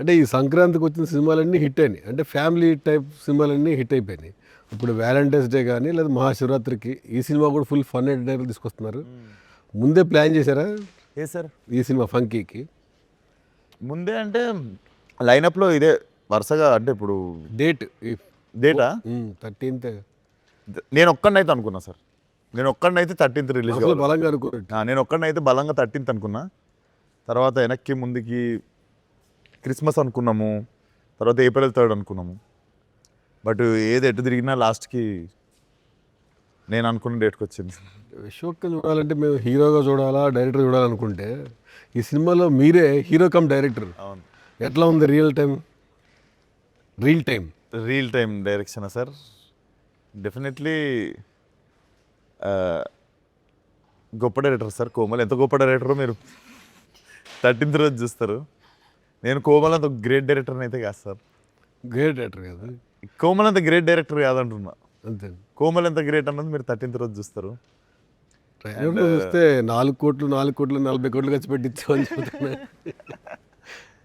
అంటే ఈ సంక్రాంతికి వచ్చిన సినిమాలన్నీ హిట్ అయినాయి, అంటే ఫ్యామిలీ టైప్ సినిమాలన్నీ హిట్ అయిపోయినాయి. ఇప్పుడు వ్యాలంటైన్స్ డే కానీ లేదా మహాశివరాత్రికి ఈ సినిమా కూడా ఫుల్ ఫన్ ఎంటర్టైనర్ తీసుకొస్తున్నారు. ముందే ప్లాన్ చేశారా ఏ సార్ ఈ సినిమా ఫంకీకి? ముందే అంటే లైనప్లో ఇదే వరుసగా అంటే ఇప్పుడు డేట్ డేటా 13th నేను ఒక్కడినైతే అనుకున్నా సార్. నేను ఒక్కడినైతే 13th రిలీజ్ అసలు బలంగా అనుకోండి. నేను ఒక్కడినైతే బలంగా 13th అనుకున్నా. తర్వాత వెనక్కి ముందుకి క్రిస్మస్ అనుకున్నాము, తర్వాత April 3rd అనుకున్నాము. బట్ ఏది ఎటు తిరిగినా లాస్ట్కి నేను అనుకున్న డేట్కి వచ్చింది. విశ్వక్ని చూడాలంటే మేము హీరోగా చూడాలా డైరెక్టర్ చూడాలనుకుంటే ఈ సినిమాలో మీరే హీరో కమ్ డైరెక్టర్. అవును, ఎట్లా ఉంది రియల్ టైం డైరెక్షనా సార్? డెఫినెట్లీ గొప్ప డైరెక్టర్ సార్ కోమల్. ఎంత గొప్ప డైరెక్టరో మీరు 13th రోజు చూస్తారు. నేను కోమల్ అంత గ్రేట్ డైరెక్టర్ అయితే కాదు సార్. గ్రేట్ డైరెక్టర్ కదా, కోమల్ అంత గ్రేట్ డైరెక్టర్ కాదంటున్నా. అంతే. కోమల్ ఎంత గ్రేట్ అన్నది మీరు 13th రోజు చూస్తారు. ట్రైలర్లో చూస్తే 4 కోట్లు 40 కోట్లు ఖర్చు పెట్టించామని చెబుతున్నా.